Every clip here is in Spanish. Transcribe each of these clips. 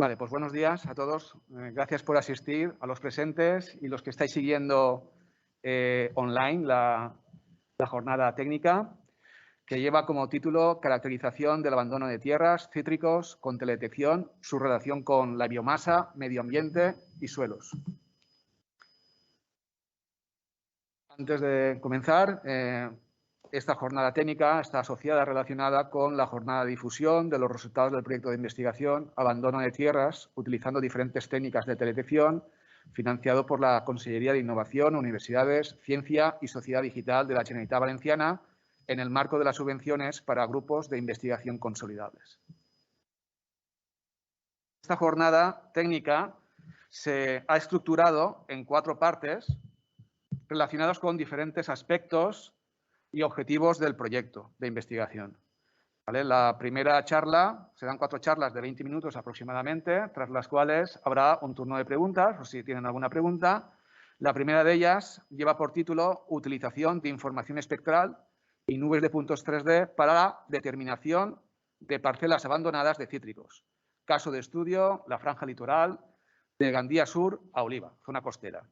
Vale, pues buenos días a todos. Gracias por asistir, a los presentes y los que estáis siguiendo online la jornada técnica, que lleva como título Caracterización del abandono de tierras, cítricos, con teledetección, su relación con la biomasa, medio ambiente y suelos. Antes de comenzar, esta jornada técnica está asociada, relacionada con la jornada de difusión de los resultados del proyecto de investigación Abandono de tierras, utilizando diferentes técnicas de teledetección, financiado por la Consellería de Innovación, Universidades, Ciencia y Sociedad Digital de la Generalitat Valenciana, en el marco de las subvenciones para grupos de investigación consolidables. Esta jornada técnica se ha estructurado en 4 partes relacionadas con diferentes aspectos y objetivos del proyecto de investigación. ¿Vale? La primera charla, serán 4 charlas de 20 minutos aproximadamente, tras las cuales habrá un turno de preguntas, o si tienen alguna pregunta. La primera de ellas lleva por título Utilización de información espectral y nubes de puntos 3D para la determinación de parcelas abandonadas de cítricos. Caso de estudio, la franja litoral de Gandía Sur a Oliva, zona costera.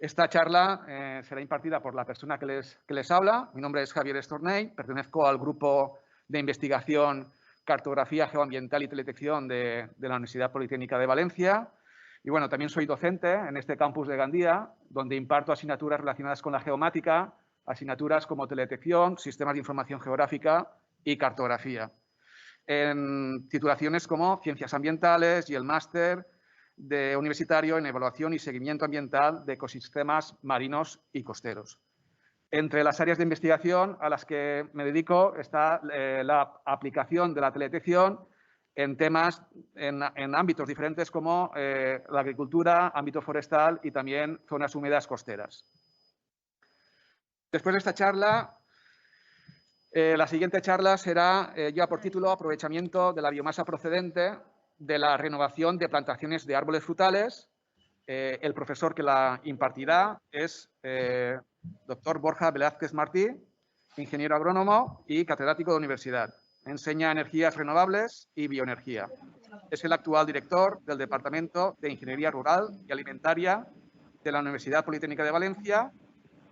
Esta charla será impartida por la persona que les habla. Mi nombre es Javier Estornell, pertenezco al grupo de investigación Cartografía Geoambiental y Teledetección de la Universidad Politécnica de Valencia. Y bueno, también soy docente en este campus de Gandía, donde imparto asignaturas relacionadas con la geomática, asignaturas como teledetección, sistemas de información geográfica y cartografía. En titulaciones como Ciencias Ambientales y el máster universitario en Evaluación y Seguimiento Ambiental de Ecosistemas Marinos y Costeros. Entre las áreas de investigación a las que me dedico está la aplicación de la teledetección en temas, en ámbitos diferentes como la agricultura, ámbito forestal y también zonas húmedas costeras. Después de esta charla, la siguiente charla será ya por título Aprovechamiento de la biomasa procedente de la renovación de plantaciones de árboles frutales. El profesor que la impartirá es doctor Borja Velázquez Martí, ingeniero agrónomo y catedrático de universidad. Enseña energías renovables y bioenergía. Es el actual director del Departamento de Ingeniería Rural y Alimentaria de la Universidad Politécnica de Valencia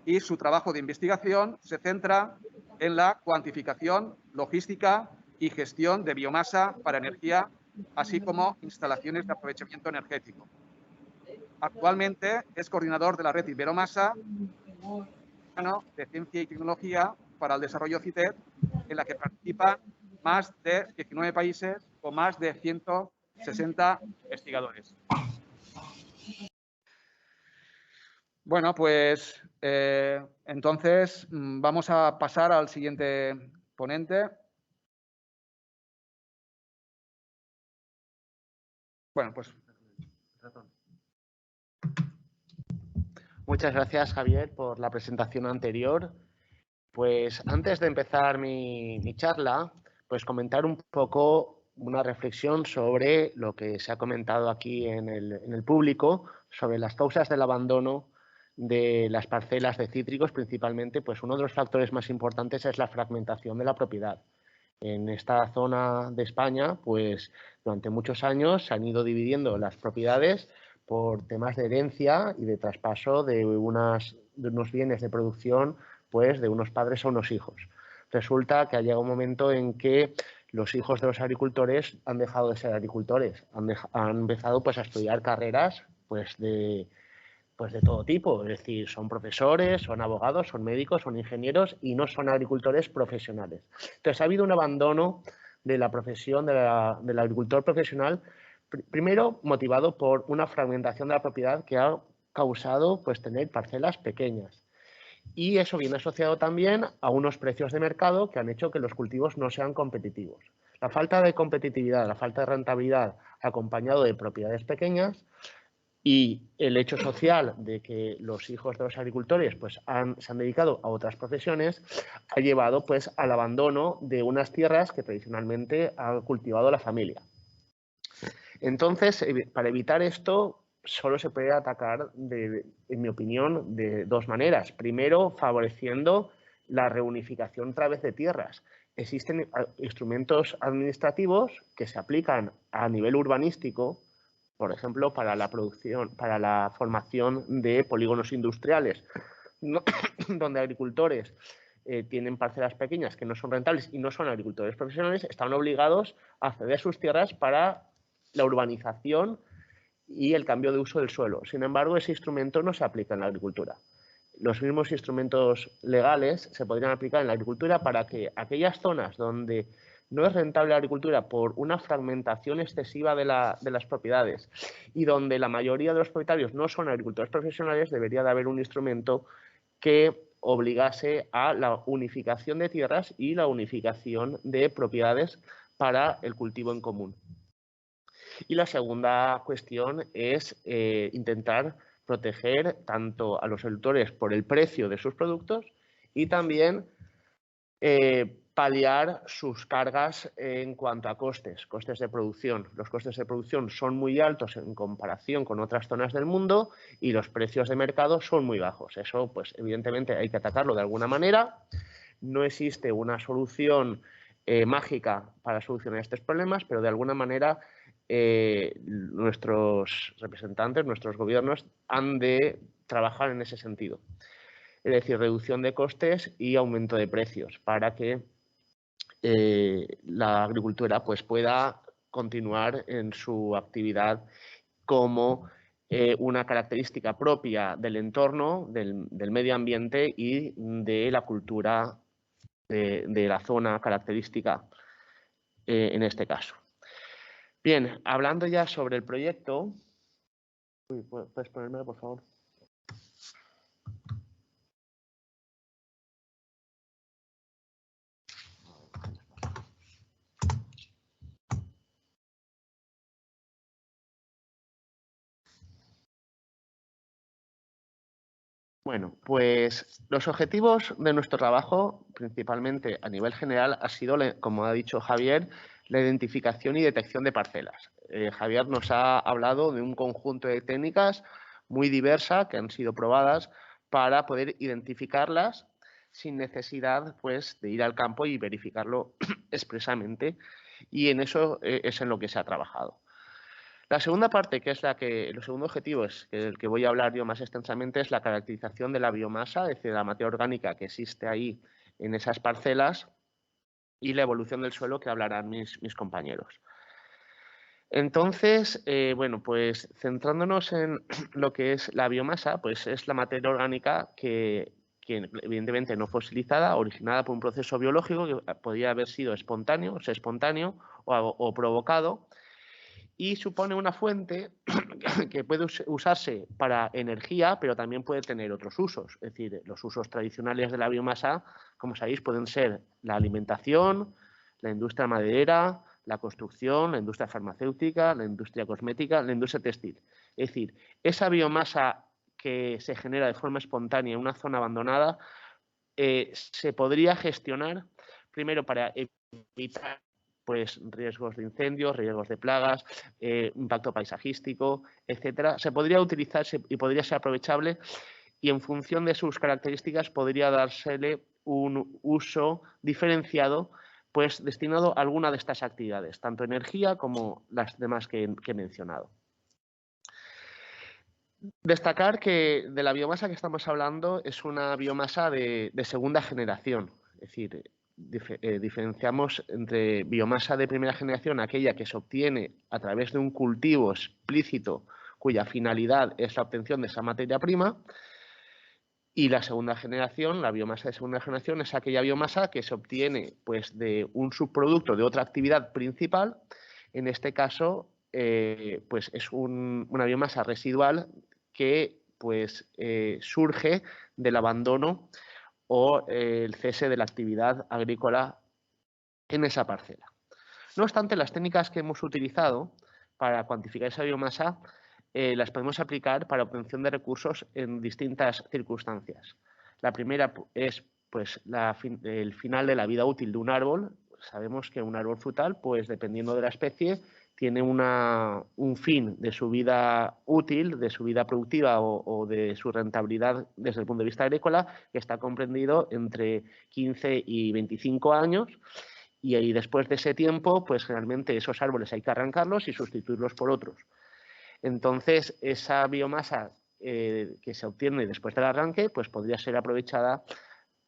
y su trabajo de investigación se centra en la cuantificación, logística y gestión de biomasa para energía, así como instalaciones de aprovechamiento energético. Actualmente es coordinador de la red Iberomasa de Ciencia y Tecnología para el Desarrollo CITED, en la que participan más de 19 países con más de 160 investigadores. Bueno, pues entonces vamos a pasar al siguiente ponente. Bueno, pues... Muchas gracias, Javier, por la presentación anterior. Pues antes de empezar mi charla, pues comentar un poco una reflexión sobre lo que se ha comentado aquí en el público, sobre las causas del abandono de las parcelas de cítricos. Principalmente, pues uno de los factores más importantes es la fragmentación de la propiedad. En esta zona de España, pues durante muchos años se han ido dividiendo las propiedades por temas de herencia y de traspaso de unos bienes de producción, pues de unos padres a unos hijos. Resulta que ha llegado un momento en que los hijos de los agricultores han dejado de ser agricultores, han empezado pues a estudiar carreras pues de todo tipo, es decir, son profesores, son abogados, son médicos, son ingenieros y no son agricultores profesionales. Entonces ha habido un abandono de la profesión del agricultor profesional, primero motivado por una fragmentación de la propiedad que ha causado pues tener parcelas pequeñas. Y eso viene asociado también a unos precios de mercado que han hecho que los cultivos no sean competitivos. La falta de competitividad, la falta de rentabilidad, acompañado de propiedades pequeñas, y el hecho social de que los hijos de los agricultores pues, se han dedicado a otras profesiones ha llevado pues, al abandono de unas tierras que tradicionalmente ha cultivado la familia. Entonces, para evitar esto, solo se puede atacar, en mi opinión, de 2 maneras. Primero, favoreciendo la reunificación otra vez de tierras. existen instrumentos administrativos que se aplican a nivel urbanístico, por ejemplo, para la producción, para la formación de polígonos industriales, donde agricultores tienen parcelas pequeñas que no son rentables y no son agricultores profesionales, están obligados a ceder sus tierras para la urbanización y el cambio de uso del suelo. Sin embargo, ese instrumento no se aplica en la agricultura. Los mismos instrumentos legales se podrían aplicar en la agricultura para que aquellas zonas donde no es rentable la agricultura por una fragmentación excesiva de las propiedades y donde la mayoría de los propietarios no son agricultores profesionales, debería de haber un instrumento que obligase a la unificación de tierras y la unificación de propiedades para el cultivo en común. Y la segunda cuestión es intentar proteger tanto a los agricultores por el precio de sus productos y también paliar sus cargas en cuanto a costes de producción. Los costes de producción son muy altos en comparación con otras zonas del mundo y los precios de mercado son muy bajos. Eso, pues, evidentemente hay que atacarlo de alguna manera. No existe una solución mágica para solucionar estos problemas, pero de alguna manera nuestros representantes, nuestros gobiernos han de trabajar en ese sentido. Es decir, reducción de costes y aumento de precios para que la agricultura pues, pueda continuar en su actividad como una característica propia del entorno, del medio ambiente y de la cultura de la zona característica en este caso. Bien, hablando ya sobre el proyecto. Uy, ¿puedes ponerme, por favor? Bueno, pues los objetivos de nuestro trabajo, principalmente a nivel general, ha sido, como ha dicho Javier, la identificación y detección de parcelas. Javier nos ha hablado de un conjunto de técnicas muy diversas que han sido probadas para poder identificarlas sin necesidad, pues, de ir al campo y verificarlo expresamente, y en eso es en lo que se ha trabajado. La segunda parte, que es el segundo objetivo, es el que voy a hablar yo más extensamente, es la caracterización de la biomasa, es decir, la materia orgánica que existe ahí en esas parcelas y la evolución del suelo, que hablarán mis compañeros. Entonces, bueno, pues centrándonos en lo que es la biomasa, pues es la materia orgánica que evidentemente no fosilizada, originada por un proceso biológico que podría haber sido espontáneo o provocado, y supone una fuente que puede usarse para energía, pero también puede tener otros usos. Es decir, los usos tradicionales de la biomasa, como sabéis, pueden ser la alimentación, la industria maderera, la construcción, la industria farmacéutica, la industria cosmética, la industria textil. Es decir, esa biomasa que se genera de forma espontánea en una zona abandonada se podría gestionar primero para evitar pues riesgos de incendios, riesgos de plagas, impacto paisajístico, etcétera. Se podría utilizar y podría ser aprovechable, y en función de sus características podría dársele un uso diferenciado, pues destinado a alguna de estas actividades, tanto energía como las demás que he mencionado. Destacar que de la biomasa que estamos hablando es una biomasa de segunda generación, es decir, diferenciamos entre biomasa de primera generación, aquella que se obtiene a través de un cultivo explícito cuya finalidad es la obtención de esa materia prima, y la segunda generación, la biomasa de segunda generación, es aquella biomasa que se obtiene pues, de un subproducto de otra actividad principal. En este caso, pues es una biomasa residual que pues, surge del abandono o el cese de la actividad agrícola en esa parcela. No obstante, las técnicas que hemos utilizado para cuantificar esa biomasa las podemos aplicar para obtención de recursos en distintas circunstancias. La primera es pues, el final de la vida útil de un árbol. Sabemos que un árbol frutal, pues dependiendo de la especie, tiene un fin de su vida útil, de su vida productiva o de su rentabilidad desde el punto de vista agrícola, que está comprendido entre 15 y 25 años. Y ahí, después de ese tiempo, pues realmente esos árboles hay que arrancarlos y sustituirlos por otros. Entonces, esa biomasa que se obtiene después del arranque, pues podría ser aprovechada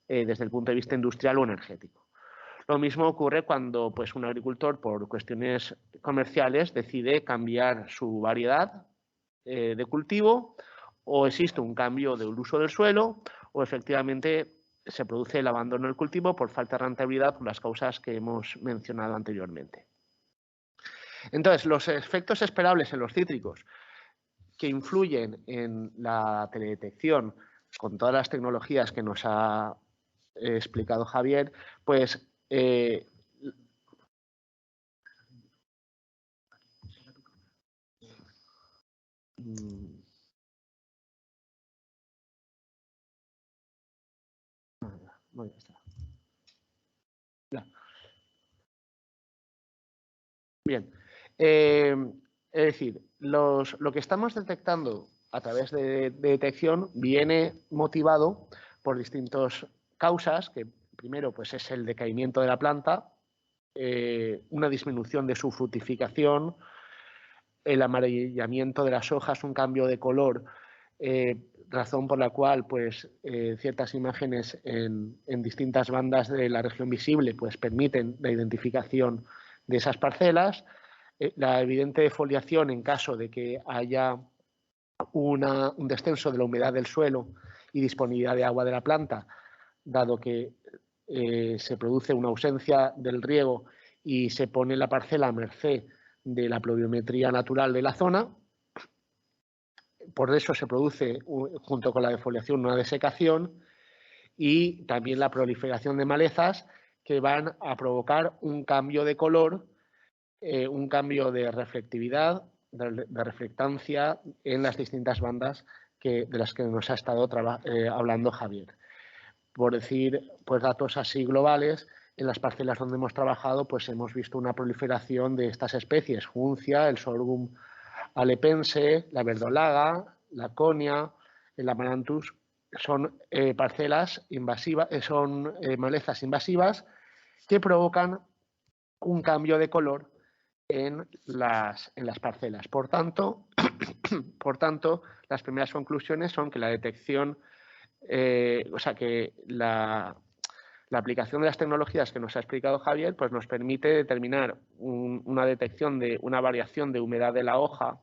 desde el punto de vista industrial o energético. Lo mismo ocurre cuando pues, un agricultor, por cuestiones comerciales, decide cambiar su variedad de cultivo, o existe un cambio del uso del suelo, o efectivamente se produce el abandono del cultivo por falta de rentabilidad por las causas que hemos mencionado anteriormente. Entonces, los efectos esperables en los cítricos que influyen en la teledetección con todas las tecnologías que nos ha explicado Javier, pues bien, es decir, lo que estamos detectando a través de detección viene motivado por distintas causas, que primero pues, es el decaimiento de la planta, una disminución de su fructificación, el amarillamiento de las hojas, un cambio de color, razón por la cual pues, ciertas imágenes en distintas bandas de la región visible pues, permiten la identificación de esas parcelas, la evidente defoliación en caso de que haya un descenso de la humedad del suelo y disponibilidad de agua de la planta, dado que se produce una ausencia del riego y se pone la parcela a merced de la pluviometría natural de la zona. Por eso se produce, junto con la defoliación, una desecación y también la proliferación de malezas que van a provocar un cambio de color, un cambio de reflectividad, de reflectancia en las distintas bandas de las que nos ha estado hablando Javier. Por decir pues, datos así globales, en las parcelas donde hemos trabajado pues, hemos visto una proliferación de estas especies, juncia, el sorghum alepense, la verdolaga, la conia, el amaranthus. Son parcelas invasivas, son malezas invasivas que provocan un cambio de color en las parcelas. Por tanto, las primeras conclusiones son que la detección, que la aplicación de las tecnologías que nos ha explicado Javier, pues nos permite determinar una detección de una variación de humedad de la hoja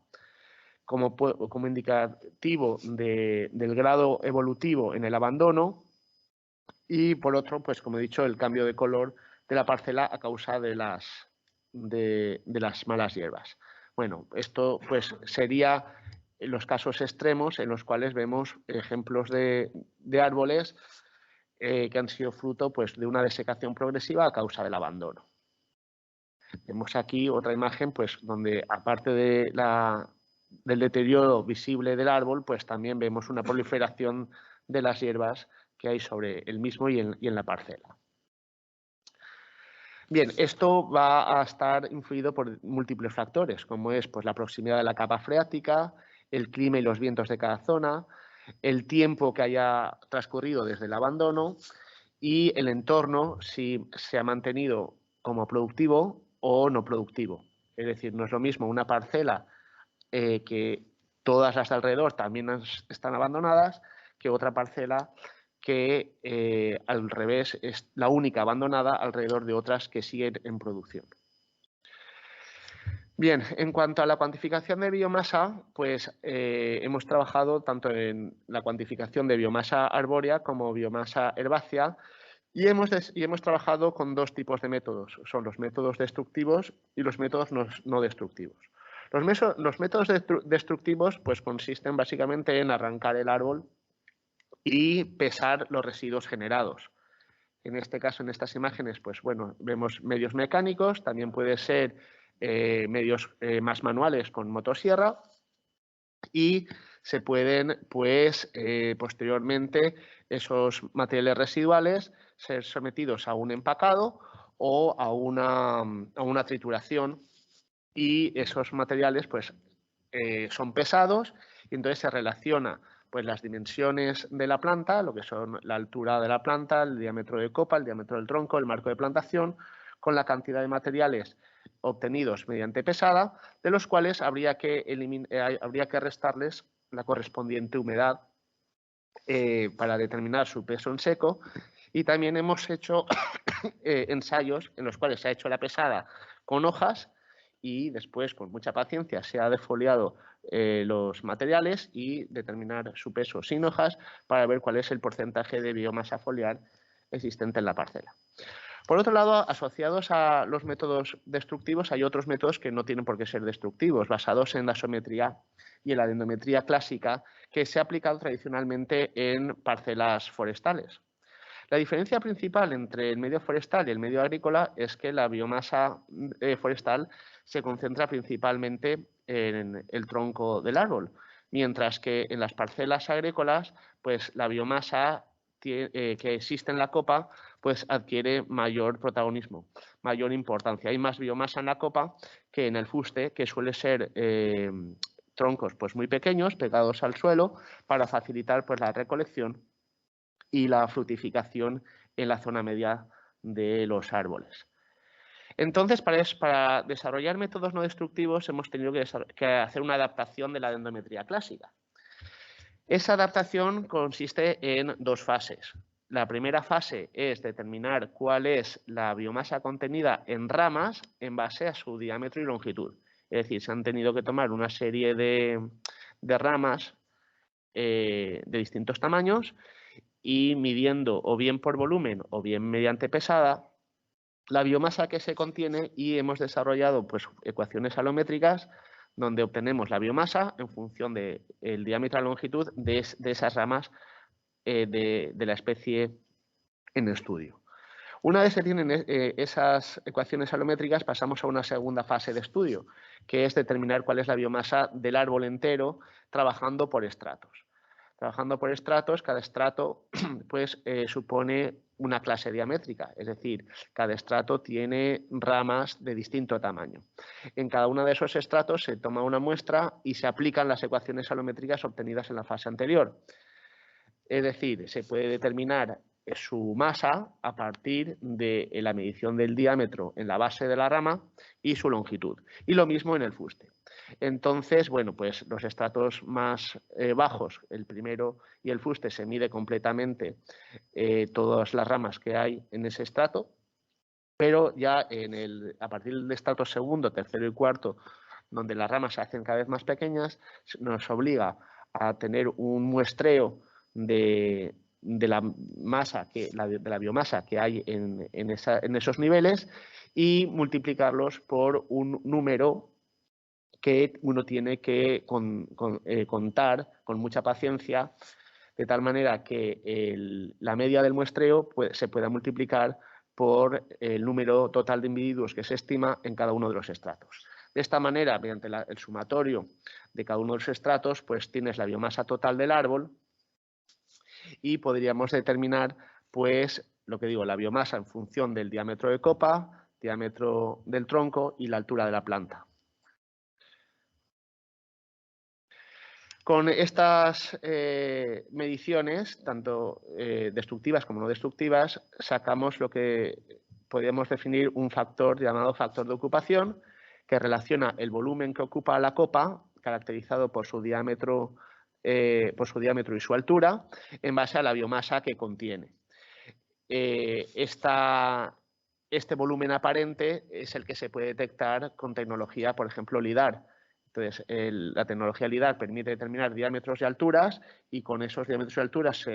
como indicativo del grado evolutivo en el abandono y, por otro, pues como he dicho, el cambio de color de la parcela a causa de las malas hierbas. Bueno, esto pues sería los casos extremos en los cuales vemos ejemplos de árboles que han sido fruto pues, de una desecación progresiva a causa del abandono. Vemos aquí otra imagen pues, donde, aparte del deterioro visible del árbol, pues también vemos una proliferación de las hierbas que hay sobre el mismo y en la parcela. Bien, esto va a estar influido por múltiples factores, como es pues, la proximidad de la capa freática, el clima y los vientos de cada zona, el tiempo que haya transcurrido desde el abandono y el entorno, si se ha mantenido como productivo o no productivo. Es decir, no es lo mismo una parcela que todas las de alrededor también están abandonadas que otra parcela que al revés es la única abandonada alrededor de otras que siguen en producción. Bien, en cuanto a la cuantificación de biomasa, pues hemos trabajado tanto en la cuantificación de biomasa arbórea como biomasa herbácea y hemos trabajado con dos tipos de métodos. Son los métodos destructivos y los métodos no destructivos. Los métodos destructivos pues, consisten básicamente en arrancar el árbol y pesar los residuos generados. En este caso, en estas imágenes, pues bueno, vemos medios mecánicos, también puede ser medios más manuales con motosierra y se pueden, pues, posteriormente esos materiales residuales ser sometidos a un empacado o a una trituración y esos materiales pues, son pesados y entonces se relaciona pues, las dimensiones de la planta, lo que son la altura de la planta, el diámetro de copa, el diámetro del tronco, el marco de plantación, con la cantidad de materiales obtenidos mediante pesada, de los cuales habría que restarles la correspondiente humedad para determinar su peso en seco. Y también hemos hecho ensayos en los cuales se ha hecho la pesada con hojas y después, con mucha paciencia, se ha defoliado los materiales y determinar su peso sin hojas para ver cuál es el porcentaje de biomasa foliar existente en la parcela. Por otro lado, asociados a los métodos destructivos, hay otros métodos que no tienen por qué ser destructivos, basados en la sometría y en la dendrometría clásica, que se ha aplicado tradicionalmente en parcelas forestales. La diferencia principal entre el medio forestal y el medio agrícola es que la biomasa forestal se concentra principalmente en el tronco del árbol, mientras que en las parcelas agrícolas, pues la biomasa que existe en la copa pues adquiere mayor protagonismo, mayor importancia. Hay más biomasa en la copa que en el fuste, que suele ser troncos pues muy pequeños, pegados al suelo, para facilitar pues la recolección y la fructificación en la zona media de los árboles. Entonces, para desarrollar métodos no destructivos hemos tenido que hacer una adaptación de la dendrometría clásica. Esa adaptación consiste en dos fases. La primera fase es determinar cuál es la biomasa contenida en ramas en base a su diámetro y longitud. Es decir, se han tenido que tomar una serie de ramas de distintos tamaños y midiendo o bien por volumen o bien mediante pesada la biomasa que se contiene, y hemos desarrollado pues, ecuaciones alométricas donde obtenemos la biomasa en función del diámetro y la longitud de esas ramas de la especie en estudio. Una vez se tienen esas ecuaciones alométricas, pasamos a una segunda fase de estudio, que es determinar cuál es la biomasa del árbol entero trabajando por estratos. Trabajando por estratos, cada estrato pues, supone una clase diamétrica, es decir, cada estrato tiene ramas de distinto tamaño. En cada uno de esos estratos se toma una muestra y se aplican las ecuaciones alométricas obtenidas en la fase anterior. Es decir, se puede determinar su masa a partir de la medición del diámetro en la base de la rama y su longitud. Y lo mismo en el fuste. Entonces, bueno, pues los estratos más bajos, el primero y el fuste, se mide completamente todas las ramas que hay en ese estrato, pero ya a partir del estrato segundo, tercero y cuarto, donde las ramas se hacen cada vez más pequeñas, nos obliga a tener un muestreo de la biomasa que hay en esos niveles y multiplicarlos por un número que uno tiene que contar con mucha paciencia, de tal manera que la media del muestreo se pueda multiplicar por el número total de individuos que se estima en cada uno de los estratos. De esta manera, mediante el sumatorio de cada uno de los estratos, pues tienes la biomasa total del árbol y podríamos determinar, pues, lo que digo, la biomasa en función del diámetro de copa, diámetro del tronco y la altura de la planta. Con estas mediciones, tanto destructivas como no destructivas, sacamos lo que podríamos definir un factor llamado factor de ocupación, que relaciona el volumen que ocupa la copa, caracterizado por su diámetro y su altura, en base a la biomasa que contiene. Este volumen aparente es el que se puede detectar con tecnología, por ejemplo, LIDAR. Entonces, la tecnología LIDAR permite determinar diámetros y alturas, y con esos diámetros y alturas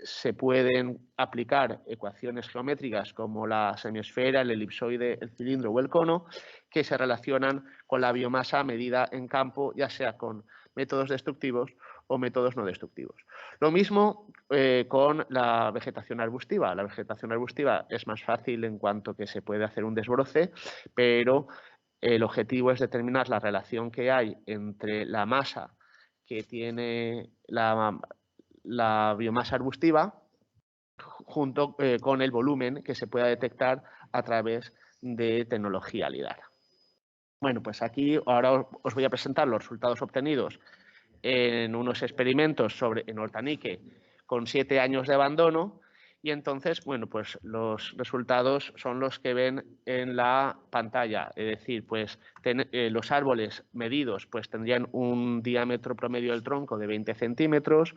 se pueden aplicar ecuaciones geométricas como la semiesfera, el elipsoide, el cilindro o el cono, que se relacionan con la biomasa medida en campo, ya sea con métodos destructivos o métodos no destructivos. Lo mismo con la vegetación arbustiva. La vegetación arbustiva es más fácil en cuanto que se puede hacer un desbroce, pero el objetivo es determinar la relación que hay entre la masa que tiene la biomasa arbustiva junto con el volumen que se pueda detectar a través de tecnología LIDAR. Bueno, pues aquí ahora os voy a presentar los resultados obtenidos en unos experimentos en Hortanique con 7 años de abandono. Y entonces, bueno, pues los resultados son los que ven en la pantalla. Es decir, pues los árboles medidos pues tendrían un diámetro promedio del tronco de 20 centímetros,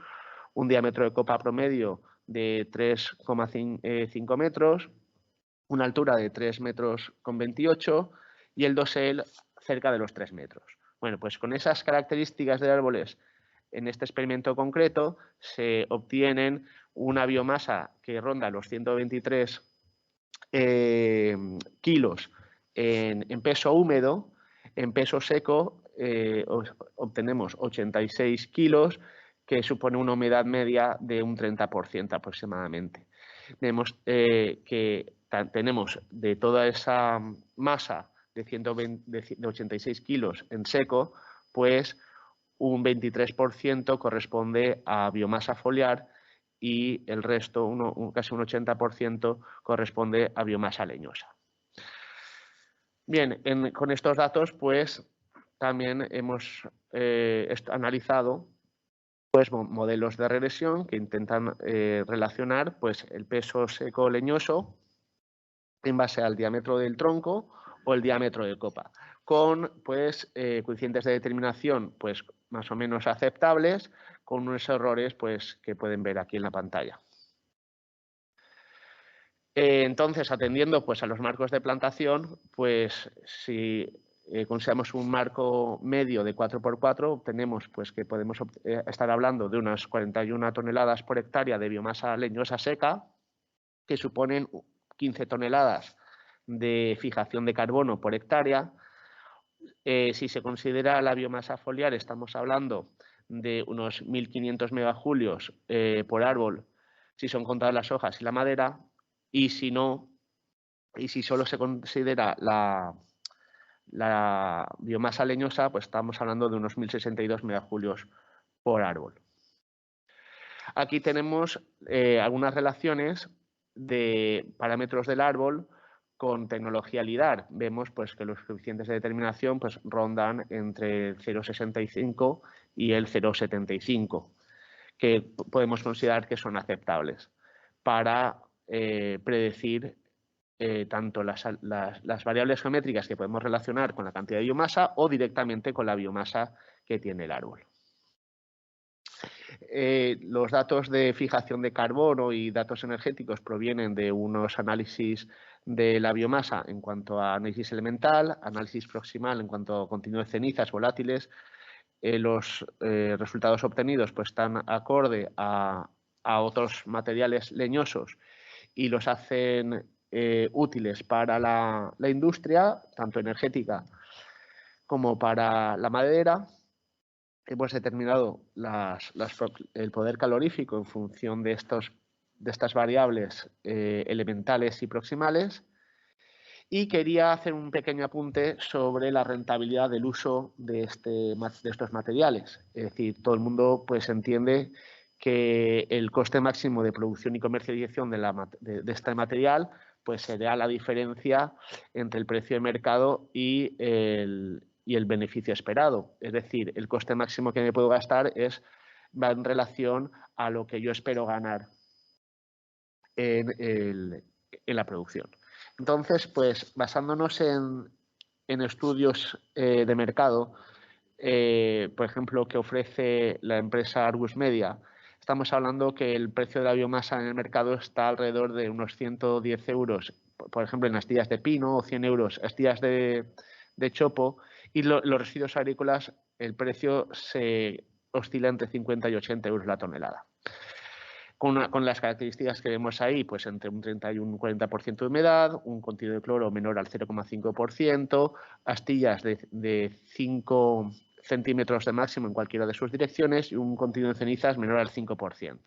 un diámetro de copa promedio de 3,5 metros, una altura de 3 metros con 28 y el dosel cerca de los 3 metros. Bueno, pues con esas características de árboles en este experimento concreto se obtienen una biomasa que ronda los 123 kilos en peso húmedo. En peso seco obtenemos 86 kilos, que supone una humedad media de un 30% aproximadamente. Vemos que tenemos de toda esa masa de 86 kilos en seco, pues un 23% corresponde a biomasa foliar y el resto, casi un 80%, corresponde a biomasa leñosa. Bien, con estos datos, pues también hemos analizado pues, modelos de regresión que intentan relacionar pues, el peso seco leñoso en base al diámetro del tronco o el diámetro de copa, con pues, coeficientes de determinación pues, más o menos aceptables, con unos errores pues, que pueden ver aquí en la pantalla. Entonces, atendiendo pues, a los marcos de plantación, pues si consideramos un marco medio de 4×4, obtenemos pues, que podemos estar hablando de unas 41 toneladas por hectárea de biomasa leñosa seca, que suponen 15 toneladas de fijación de carbono por hectárea. Si se considera la biomasa foliar, estamos hablando de unos 1.500 megajulios por árbol, si son contadas las hojas y la madera, y si no, y si solo se considera la biomasa leñosa, pues estamos hablando de unos 1.062 megajulios por árbol. Aquí tenemos algunas relaciones de parámetros del árbol con tecnología LIDAR. Vemos pues, que los coeficientes de determinación pues, rondan entre el 0,65 y el 0,75, que podemos considerar que son aceptables para predecir tanto las variables geométricas que podemos relacionar con la cantidad de biomasa o directamente con la biomasa que tiene el árbol. Los datos de fijación de carbono y datos energéticos provienen de unos análisis de la biomasa en cuanto a análisis elemental, análisis proximal en cuanto a contenido de cenizas volátiles. Los resultados obtenidos pues, están acorde a otros materiales leñosos y los hacen útiles para la industria, tanto energética como para la madera. Hemos determinado el poder calorífico en función de estas variables elementales y proximales, y quería hacer un pequeño apunte sobre la rentabilidad del uso de estos materiales. Es decir, todo el mundo pues, entiende que el coste máximo de producción y comercialización de este material pues, será la diferencia entre el precio de mercado y el beneficio esperado. Es decir, el coste máximo que me puedo gastar va en relación a lo que yo espero ganar en la producción. Entonces, pues basándonos en estudios de mercado, por ejemplo, que ofrece la empresa Argus Media, estamos hablando que el precio de la biomasa en el mercado está alrededor de unos 110 euros, por ejemplo, en astillas de pino, o 100 euros astillas de chopo, y los residuos agrícolas, el precio se oscila entre 50 y 80 euros la tonelada. Con las características que vemos ahí, pues entre un 30 y un 40% de humedad, un contenido de cloro menor al 0,5%, astillas de 5 centímetros de máximo en cualquiera de sus direcciones y un contenido de cenizas menor al 5%.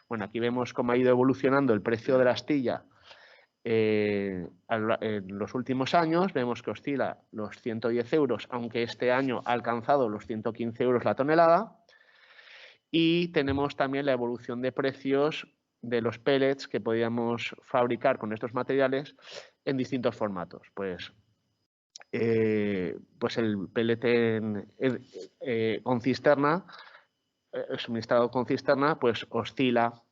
Bueno, aquí vemos cómo ha ido evolucionando el precio de la astilla en los últimos años. Vemos que oscila los 110 euros, aunque este año ha alcanzado los 115 euros la tonelada. Y tenemos también la evolución de precios de los pellets que podíamos fabricar con estos materiales en distintos formatos. Pues pues el pellet con cisterna, suministrado con cisterna, pues oscila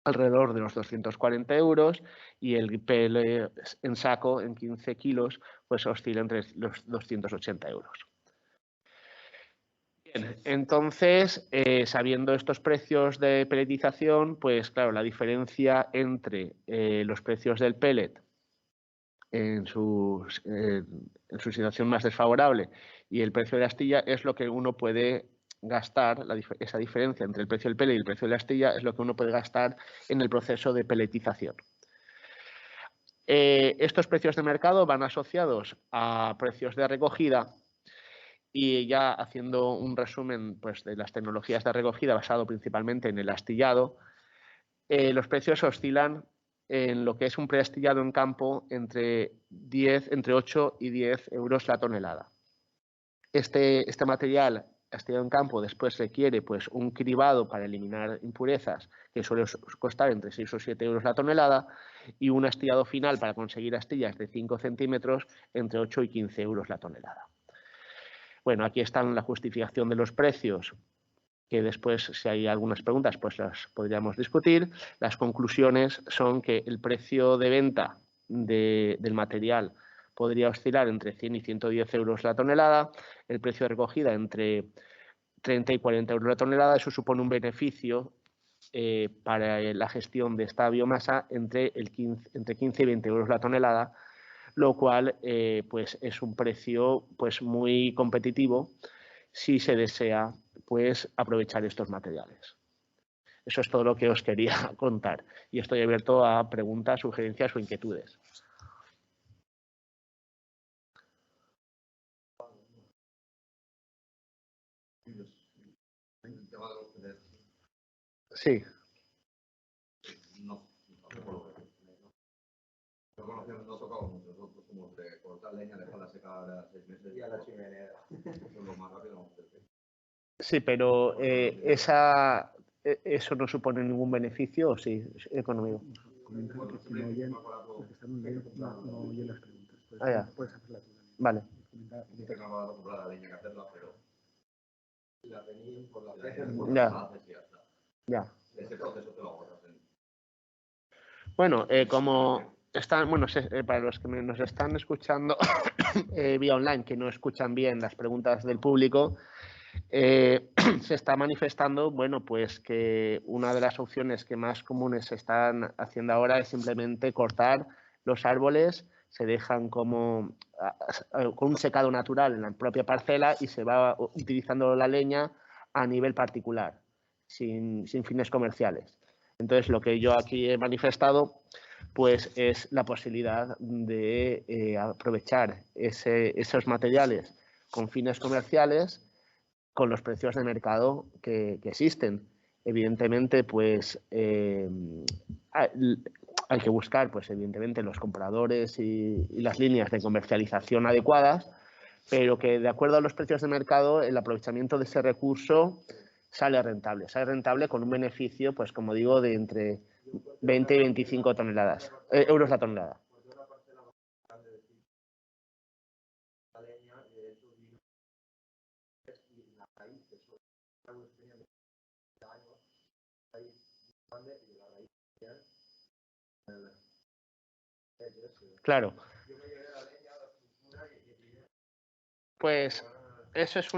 alrededor de los 240 euros y el pellet en saco, en 15 kilos, pues oscila entre los 280 euros. Bien, entonces, sabiendo estos precios de pelletización, pues claro, la diferencia entre los precios del pellet en su situación más desfavorable y el precio de la astilla es lo que uno puede gastar, esa diferencia entre el precio del pellet y el precio de la astilla es lo que uno puede gastar en el proceso de pelletización. Estos precios de mercado van asociados a precios de recogida y ya haciendo un resumen pues, de las tecnologías de recogida basado principalmente en el astillado, los precios oscilan en lo que es un preastillado en campo entre 8 y 10 euros la tonelada. Este material astillado en campo después requiere pues, un cribado para eliminar impurezas que suele costar entre 6 o 7 euros la tonelada y un astillado final para conseguir astillas de 5 centímetros entre 8 y 15 euros la tonelada. Bueno, aquí está la justificación de los precios, que después, si hay algunas preguntas, pues las podríamos discutir. Las conclusiones son que el precio de venta del material podría oscilar entre 100 y 110 euros la tonelada, el precio de recogida entre 30 y 40 euros la tonelada. Eso supone un beneficio para la gestión de esta biomasa entre 15 y 20 euros la tonelada, lo cual pues es un precio pues muy competitivo si se desea pues aprovechar estos materiales. Eso es todo lo que os quería contar y estoy abierto a preguntas, sugerencias o inquietudes. Sí. No tocamos mucho, nosotros como de cortar leña, dejarla secar a 6 meses y a la chimenea. Eso es lo más rápido vamos a hacer. Sí, pero ¿eso no supone ningún beneficio o sí económico? Ya. Vale. Ya. Ese proceso te lo ahorras. Bueno, como están, bueno, para los que nos están escuchando vía online, que no escuchan bien las preguntas del público, se está manifestando, bueno, pues que una de las opciones que más comunes se están haciendo ahora es simplemente cortar los árboles, se dejan como con un secado natural en la propia parcela y se va utilizando la leña a nivel particular, sin fines comerciales. Entonces, lo que yo aquí he manifestado pues es la posibilidad de aprovechar esos materiales con fines comerciales con los precios de mercado que existen. Evidentemente, pues hay que buscar, pues evidentemente, los compradores y las líneas de comercialización adecuadas, pero que de acuerdo a los precios de mercado, el aprovechamiento de ese recurso sale rentable con un beneficio, pues como digo, de entre 20 y 25 euros la tonelada. Claro. Pues eso es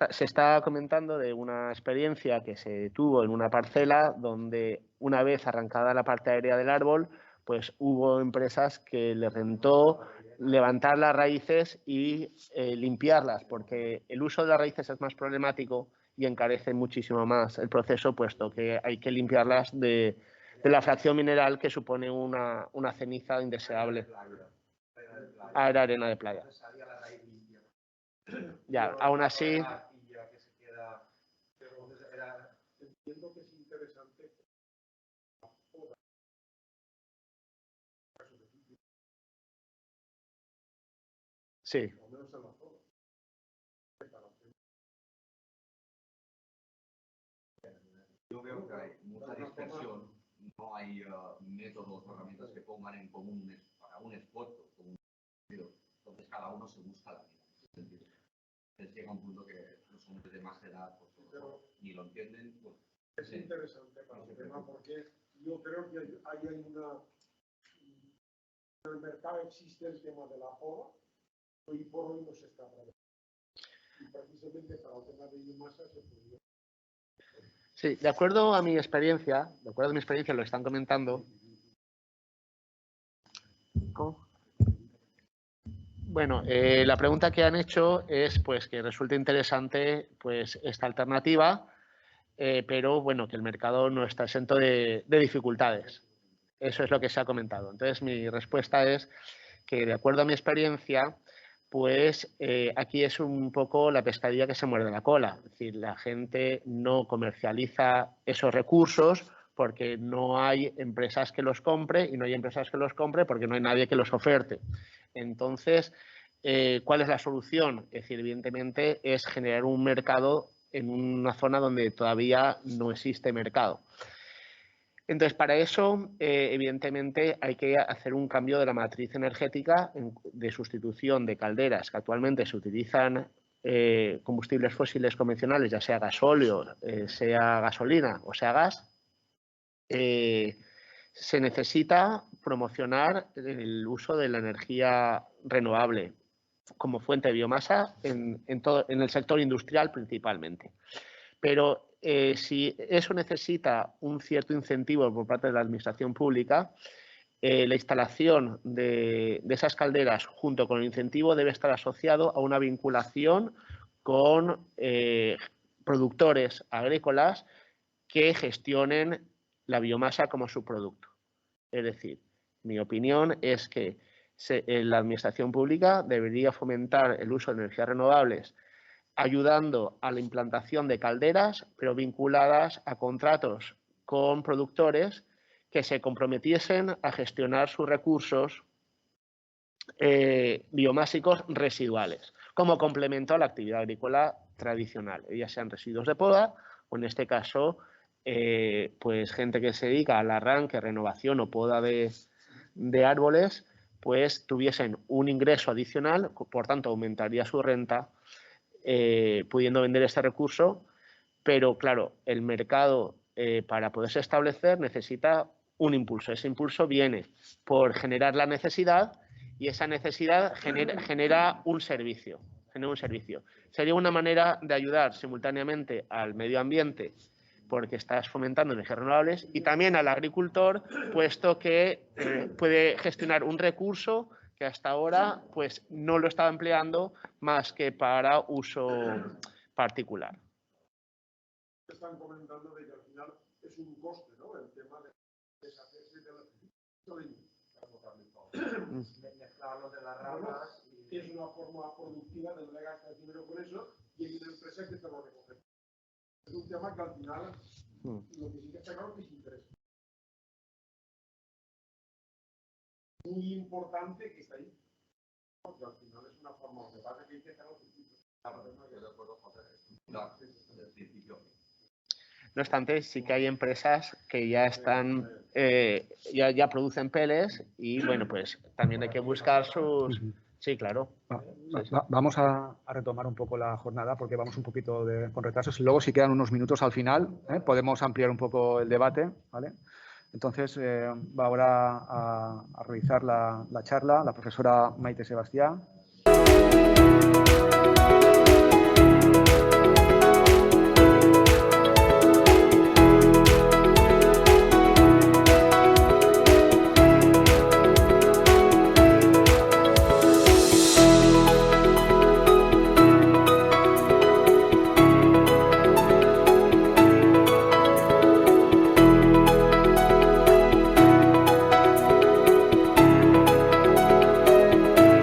se está comentando de una experiencia que se tuvo en una parcela donde una vez arrancada la parte aérea del árbol, pues hubo empresas que le rentó levantar las raíces y limpiarlas, porque el uso de las raíces es más problemático y encarece muchísimo más el proceso, puesto que hay que limpiarlas de la fracción mineral que supone una ceniza indeseable. Era arena de playa. Ya, aún así. Sí. Yo veo que hay mucha dispersión, no hay métodos o herramientas que pongan en común para un esfuerzo. cada uno se busca la vida. Entonces llega un punto que los hombres de más edad pues, ni lo entienden. Pues, es interesante para el tema porque yo creo que hay una... En el mercado existe el tema de la poda, hoy por hoy no se está trabajando. Y precisamente para el tema de biomasa se podría... Sí, de acuerdo a mi experiencia, lo están comentando. ¿Cómo? Bueno, la pregunta que han hecho es pues que resulta interesante pues esta alternativa, pero bueno, que el mercado no está exento de dificultades. Eso es lo que se ha comentado. Entonces, mi respuesta es que, de acuerdo a mi experiencia, pues aquí es un poco la pescadilla que se muerde la cola. Es decir, la gente no comercializa esos recursos porque no hay empresas que los compre y no hay empresas que los compre porque no hay nadie que los oferte. Entonces, ¿cuál es la solución? Es decir, evidentemente, es generar un mercado en una zona donde todavía no existe mercado. Entonces, para eso, evidentemente, hay que hacer un cambio de la matriz energética de sustitución de calderas que actualmente se utilizan combustibles fósiles convencionales, ya sea gasóleo, sea gasolina o sea gas. Se necesita promocionar el uso de la energía renovable como fuente de biomasa en el sector industrial principalmente. Pero si eso necesita un cierto incentivo por parte de la administración pública, la instalación de esas calderas junto con el incentivo debe estar asociado a una vinculación con productores agrícolas que gestionen la biomasa como su producto. Es decir, mi opinión es que la administración pública debería fomentar el uso de energías renovables ayudando a la implantación de calderas, pero vinculadas a contratos con productores que se comprometiesen a gestionar sus recursos biomásicos residuales, como complemento a la actividad agrícola tradicional, ya sean residuos de poda o, en este caso, pues gente que se dedica al arranque, renovación o poda de árboles, pues tuviesen un ingreso adicional, por tanto aumentaría su renta, pudiendo vender este recurso, pero claro, el mercado para poderse establecer necesita un impulso. Ese impulso viene por generar la necesidad y esa necesidad genera un servicio. Sería una manera de ayudar simultáneamente al medio ambiente porque estás fomentando energías renovables y también al agricultor, puesto que puede gestionar un recurso que hasta ahora pues, no lo estaba empleando más que para uso particular. Están comentando de que al final es un coste, ¿no? El tema de deshacerse de mezclarlo de las ramas. Es una forma productiva de no le gastar dinero con eso y hay una empresa que te lo recoge. Es un tema que al final lo que sí que está claro que es interés. Muy importante que está ahí. Porque al final es una forma de base que hay que hacer los principios. No obstante, sí que hay empresas que ya están, ya producen peles y, bueno, pues también hay que buscar sus... Sí, claro. Vamos a retomar un poco la jornada porque vamos un poquito con retrasos y luego si quedan unos minutos al final podemos ampliar un poco el debate, ¿vale? Entonces va ahora a realizar la charla la profesora Maite Sebastián.